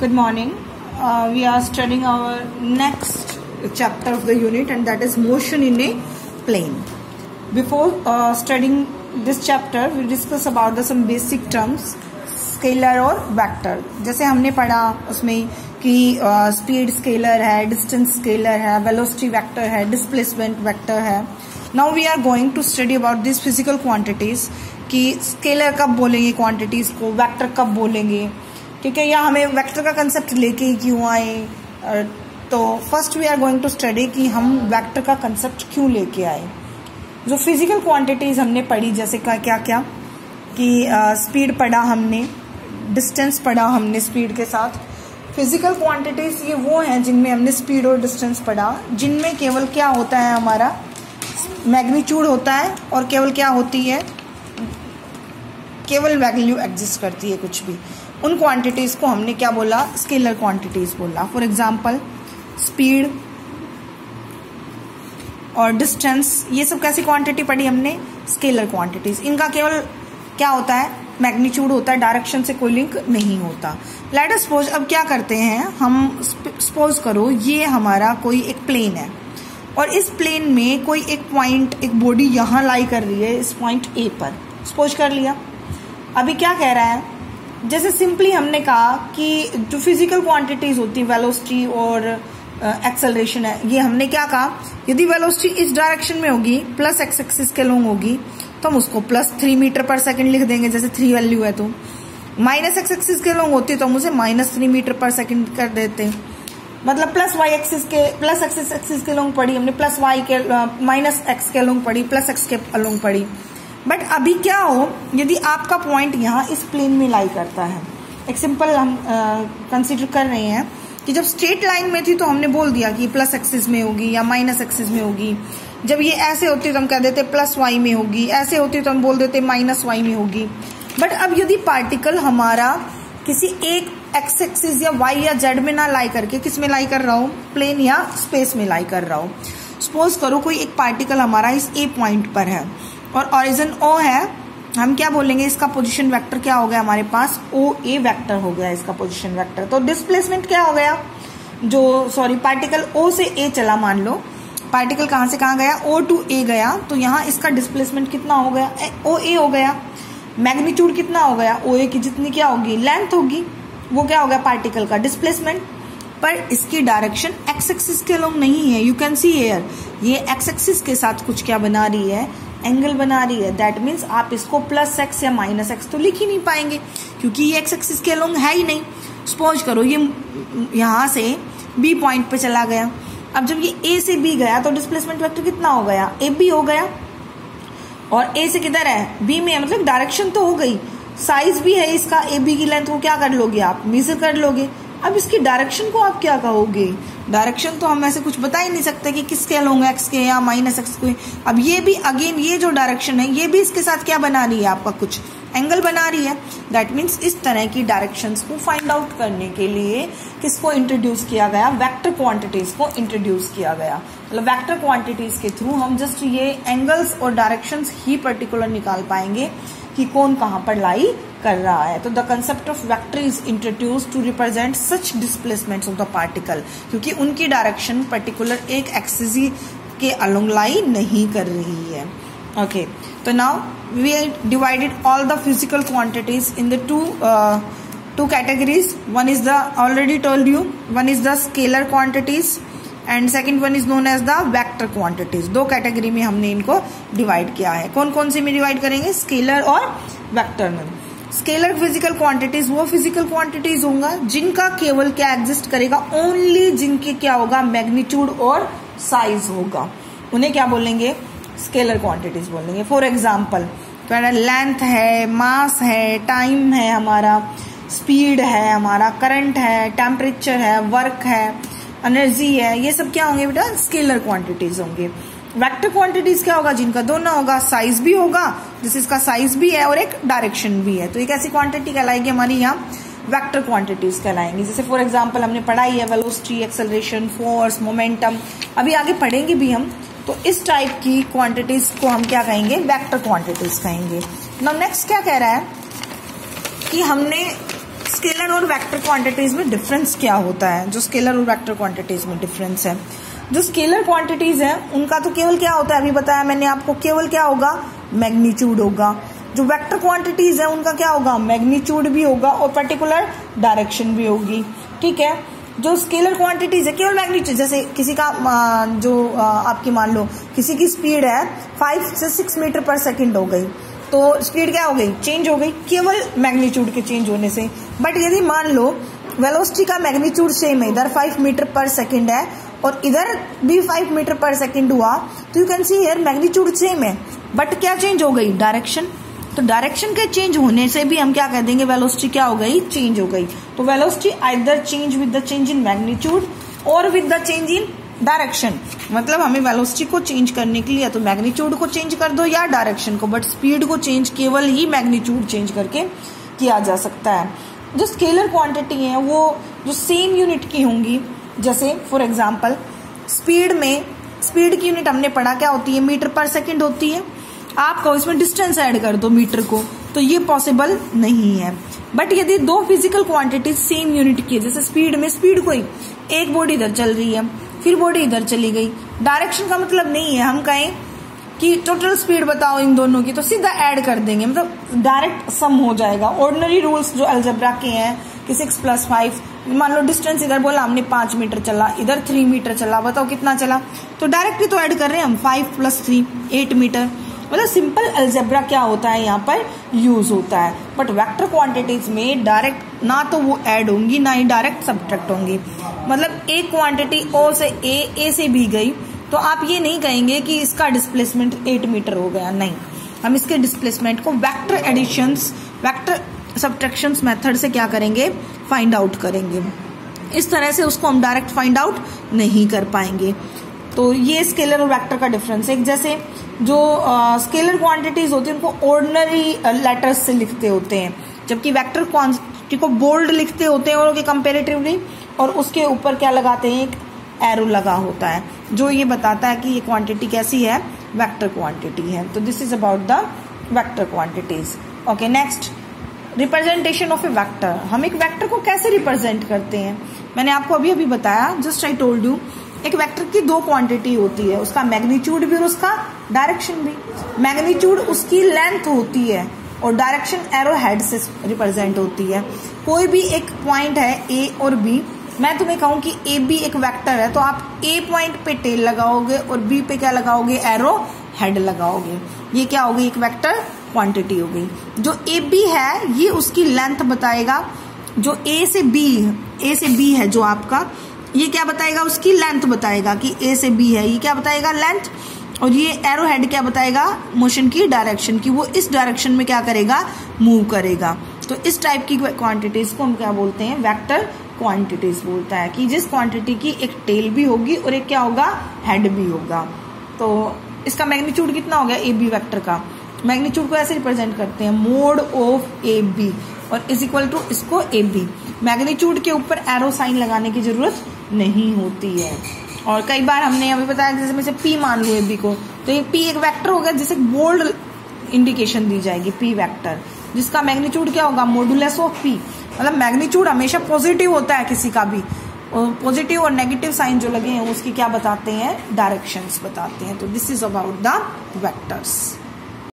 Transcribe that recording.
Good morning. We are studying our next chapter of the unit, and that is motion in a plane. Before studying this chapter, we discuss about some basic terms, scalar और vector. जैसे हमने पढ़ा उसमें कि speed scalar है, distance scalar है, velocity vector है, displacement vector है. Now we are going to study about this physical quantities कि स्केलर कब बोलेंगे क्वांटिटीज को, वेक्टर कब बोलेंगे, ठीक है, या हमें वेक्टर का कंसेप्ट लेके ही क्यों आए. तो first we are going to study कि हम वेक्टर का कंसेप्ट क्यों लेके आए. जो फिजिकल क्वांटिटीज हमने पढ़ी, जैसे क्या क्या कि स्पीड पढ़ा हमने, डिस्टेंस पढ़ा हमने स्पीड के साथ. फिजिकल क्वांटिटीज ये वो हैं जिनमें हमने स्पीड और डिस्टेंस पढ़ा, जिनमें केवल क्या होता है, हमारा मैग्नीट्यूड होता है और केवल क्या होती है, केवल वैल्यू एग्जिस्ट करती है कुछ भी. उन क्वांटिटीज को हमने क्या बोला, स्केलर क्वांटिटीज बोला. फॉर एग्जांपल स्पीड और डिस्टेंस, ये सब कैसी क्वांटिटी पढ़ी हमने, स्केलर क्वांटिटीज. इनका केवल क्या होता है, मैग्नीट्यूड होता है, डायरेक्शन से कोई लिंक नहीं होता. लेट अस सपोज, अब क्या करते हैं हम, सपोज करो ये हमारा कोई एक प्लेन है और इस प्लेन में कोई एक पॉइंट, एक बॉडी यहां लाई कर रही है इस पॉइंट ए पर, सपोज कर लिया. अभी क्या कह रहा है, जैसे सिंपली हमने कहा कि जो फिजिकल क्वांटिटीज होती है, वेलोसिटी और एक्सेलरेशन है, ये हमने क्या कहा, यदि वेलोसिटी इस डायरेक्शन में होगी प्लस एक्स एक्सिस के लॉन्ग होगी तो हम उसको +3 मीटर पर सेकंड लिख देंगे, जैसे 3 वैल्यू है. तो माइनस एक्स एक्सिस के लॉन्ग होती है तो हम उसे -3 मीटर पर सेकंड कर देते हैं. मतलब प्लस एक्सिस के लॉन्ग पढ़ी हमने, प्लस वाई के माइनस एक्स के लॉन्ग पढ़ी, प्लस एक्स के लॉन्ग पढ़ी. बट अभी क्या हो, यदि आपका पॉइंट यहाँ इस प्लेन में लाई करता है, एक सिंपल हम कंसीडर कर रहे हैं कि जब स्ट्रेट लाइन में थी तो हमने बोल दिया कि प्लस एक्सिस में होगी या माइनस एक्सिस में होगी. जब ये ऐसे होती है तो हम कह देते प्लस वाई में होगी, ऐसे होती है तो हम बोल देते माइनस वाई में होगी. बट अब यदि पार्टिकल हमारा किसी एक एक्स एक्सिस या वाई या जेड में ना लाई करके किस में लाई कर रहा हो, प्लेन या स्पेस में लाई कर रहा हो. सपोज करो कोई एक पार्टिकल हमारा इस ए पॉइंट पर है और ओरिजिन ओ है, हम क्या बोलेंगे, इसका पोजीशन वेक्टर क्या हो गया हमारे पास, ओ ए वेक्टर हो गया इसका पोजीशन वेक्टर. तो डिस्प्लेसमेंट क्या हो गया, पार्टिकल ओ से ए चला, मान लो पार्टिकल कहां से कहां गया, ओ टू ए गया, तो यहाँ इसका डिस्प्लेसमेंट कितना हो गया, ओ ए हो गया. मैग्नीट्यूड कितना हो गया, ओ ए की जितनी क्या होगी, लेंथ होगी, वो क्या हो गया पार्टिकल का डिस्प्लेसमेंट. पर इसकी डायरेक्शन एक्स एक्सिस के लॉन्ग नहीं है. यू कैन सी हियर, ये एक्स एक्सिस के साथ कुछ क्या बना रही है, एंगल बना रही है. दैट मीन्स आप इसको प्लस एक्स या माइनस एक्स तो लिख ही नहीं पाएंगे क्योंकि ये एक्स एक्सिस के लॉन्ग है ही नहीं. सपोज करो ये यहां से बी पॉइंट पे चला गया. अब जब ये ए से बी गया तो डिस्प्लेसमेंट वेक्टर कितना हो गया, ए बी हो गया. और ए से किधर है, बी में है, मतलब डायरेक्शन तो हो गई, साइज भी है इसका, ए बी की लेंथ को क्या कर लोगे आप, मेजर कर लोगे. अब इसकी डायरेक्शन को आप क्या कहोगे, डायरेक्शन तो हम ऐसे कुछ बता ही नहीं सकते कि किसके लॉन्ग एक्स के या माइनस एक्स के. अब ये भी अगेन ये जो डायरेक्शन है ये भी इसके साथ क्या बना रही है, आपका कुछ एंगल बना रही है. दैट मीन्स इस तरह की डायरेक्शंस को फाइंड आउट करने के लिए किसको इंट्रोड्यूस किया गया, वेक्टर क्वांटिटीज को इंट्रोड्यूस किया गया. मतलब वेक्टर क्वांटिटीज के थ्रू हम जस्ट ये एंगल्स और डायरेक्शंस ही पर्टिकुलर निकाल पाएंगे कि कौन कहां पर लाई कर रहा है. तो the concept of vector is introduce to represent such displacements of the particle, क्योंकि उनकी डायरेक्शन पर्टिकुलर एक एक्सिस के अलोंग लाई नहीं कर रही है. ओके, तो now we divided all the physical quantities in the two categories. One is the, already told you, one is the scalar quantities and second one is known as the vector quantities. दो category में हमने इनको divide किया है. कौन कौन से में डिवाइड करेंगे, स्केलर और वेक्टर में. स्केलर फिजिकल क्वांटिटीज वो फिजिकल क्वांटिटीज होंगे जिनका केवल क्या एग्जिस्ट करेगा, ओनली जिनके क्या होगा, मैग्नीट्यूड और साइज होगा, उन्हें क्या बोलेंगे, स्केलर क्वांटिटीज बोलेंगे. फॉर एग्जाम्पल लेंथ है, मास है, टाइम है, हमारा स्पीड है, हमारा करंट है, टेम्परेचर है, वर्क है, एनर्जी है, ये सब क्या होंगे बेटा, स्केलर क्वांटिटीज होंगे. वेक्टर क्वांटिटीज क्या होगा, जिनका दोनों होगा, साइज भी होगा, जैसे इसका साइज भी है और एक डायरेक्शन भी है, तो एक ऐसी क्वांटिटी कहलाएगी हमारी यहाँ वेक्टर क्वांटिटीज कहलाएंगी. जैसे फॉर एग्जांपल हमने पढ़ाई है वेलोसिटी, एक्सेलरेशन, फोर्स, मोमेंटम, अभी आगे पढ़ेंगे भी हम. तो इस टाइप की क्वांटिटीज को हम क्या कहेंगे, वेक्टर क्वांटिटीज कहेंगे. नाउ नेक्स्ट क्या कह रहा है कि हमने स्केलर और वेक्टर क्वांटिटीज में डिफरेंस क्या होता है, जो स्केलर और वेक्टर क्वांटिटीज में डिफरेंस है। जो स्केलर क्वांटिटीज है उनका तो केवल क्या होता है, अभी बताया मैंने आपको, केवल क्या होगा, मैग्नीट्यूड होगा। जो वेक्टर क्वांटिटीज है उनका क्या होगा, मैग्नीट्यूड भी होगा और पर्टिकुलर डायरेक्शन भी होगी। ठीक है, जो स्केलर क्वांटिटीज है केवल मैग्नीट्यूड, जैसे किसी का आपकी मान लो किसी की स्पीड है 5 से 6 मीटर पर सेकंड हो गई, तो स्पीड क्या हो गई, चेंज हो गई केवल मैग्नीट्यूड के चेंज होने से। बट यदि मान लो वेलोसिटी का मैग्नीट्यूड सेम है, इधर 5 मीटर पर सेकंड है और इधर भी 5 मीटर पर सेकंड हुआ, तो you can see here magnitude same है बट क्या चेंज हो गई, डायरेक्शन। तो डायरेक्शन के चेंज होने से भी हम क्या कह देंगे, वेलोसिटी क्या हो गई, चेंज हो गई। तो velocity either change with the change in magnitude और with the change in direction. मतलब हमें वेलोसिटी को चेंज करने के लिए तो मैग्नीट्यूड को चेंज कर दो या डायरेक्शन को, बट स्पीड को चेंज केवल ही मैग्नीट्यूड चेंज करके किया जा सकता है। जो स्केलर क्वांटिटी है वो जो सेम यूनिट की होंगी, जैसे फॉर एग्जाम्पल स्पीड में, स्पीड की यूनिट हमने पढ़ा क्या होती है, मीटर पर सेकेंड होती है। आप कहो इसमें डिस्टेंस ऐड कर दो मीटर को, तो ये पॉसिबल नहीं है। बट यदि दो फिजिकल क्वांटिटी सेम यूनिट की है, जैसे स्पीड में, स्पीड कोई एक बॉडी इधर चल रही है फिर बॉडी इधर चली गई, डायरेक्शन का मतलब नहीं है हम कहें कि टोटल स्पीड बताओ इन दोनों की, तो सीधा ऐड कर देंगे, मतलब डायरेक्ट सम हो जाएगा। ऑर्डिनरी रूल्स जो अलजेब्रा के हैं कि 6 + 5, मान लो डिस्टेंस इधर बोला हमने 5 मीटर चला, इधर 3 मीटर चला, बताओ कितना चला, तो डायरेक्टली तो ऐड कर रहे हैं हम, 5 + 3 8 मीटर। मतलब सिंपल अलजेब्रा क्या होता है यहाँ पर यूज होता है। बट वेक्टर क्वांटिटीज में डायरेक्ट ना तो वो ऐड होंगी ना ही डायरेक्ट सब्ट्रैक्ट होंगी। मतलब एक क्वांटिटी ओ से ए से भी गई तो आप ये नहीं कहेंगे कि इसका डिस्प्लेसमेंट 8 मीटर हो गया, नहीं, हम इसके डिस्प्लेसमेंट को vector additions, vector subtractions method से क्या करेंगे, फाइंड आउट करेंगे। इस तरह से उसको हम डायरेक्ट फाइंड आउट नहीं कर पाएंगे। तो ये स्केलर और वेक्टर का डिफरेंस है। जैसे जो स्केलर क्वांटिटीज होती है उनको ऑर्डिनरी लेटर्स से लिखते होते हैं, जबकि वेक्टर क्वांटिटी को बोल्ड लिखते होते हैं और कंपेरेटिवली, और उसके ऊपर क्या लगाते हैं, एक एरो लगा होता है जो ये बताता है कि ये क्वांटिटी कैसी है, वेक्टर क्वांटिटी है। तो this is about the vector quantities. Okay, next representation of A vector. हम एक वेक्टर को कैसे रिप्रेजेंट करते हैं, मैंने आपको अभी अभी बताया, जस्ट आई टोल्ड यू। एक वेक्टर की दो क्वांटिटी होती है, उसका मैग्नीट्यूड भी और उसका डायरेक्शन भी। मैग्नीट्यूड उसकी लेंथ होती है और डायरेक्शन एरो हेड से रिप्रेजेंट होती है। कोई भी एक पॉइंट है ए और बी, मैं तुम्हें कहूं कि ए बी एक वेक्टर है, तो आप ए पॉइंट पे टेल लगाओगे और बी पे क्या लगाओगे, एरो हेड लगाओगे। ये क्या होगी, एक वेक्टर क्वांटिटी हो गई। जो ए बी है ये उसकी लेंथ बताएगा, जो ए से बी है जो आपका, ये क्या बताएगा, उसकी लेंथ बताएगा कि ए से बी है, ये क्या बताएगा, लेंथ। और ये एरो हेड क्या बताएगा, मोशन की डायरेक्शन की, वो इस डायरेक्शन में क्या करेगा, मूव करेगा। तो इस टाइप की क्वांटिटीज को हम क्या बोलते हैं, वेक्टर क्वांटिटीज बोलता है, कि जिस क्वांटिटी की एक टेल भी होगी और एक क्या होगा, हेड भी होगा। तो इसका मैग्नीट्यूड कितना हो गया, ए बी वेक्टर का मैग्नीट्यूड को ऐसे रिप्रेजेंट करते हैं, मोड ऑफ ए बी, और इज इक्वल टू इसको ए बी। मैग्नीट्यूड के ऊपर एरो साइन लगाने की जरूरत नहीं होती है। और कई बार हमने अभी बताया, जैसे मैं पी मान लू ए बी को, तो ये पी एक वेक्टर होगा जिसे बोल्ड इंडिकेशन दी जाएगी, पी वेक्टर, जिसका मैग्नीट्यूड क्या होगा, मॉडुलस ऑफ पी। मतलब मैग्नीट्यूड हमेशा पॉजिटिव होता है किसी का भी, और पॉजिटिव और नेगेटिव साइन जो लगे हैं उसकी क्या बताते हैं, डायरेक्शंस बताते हैं। तो this is about the vectors.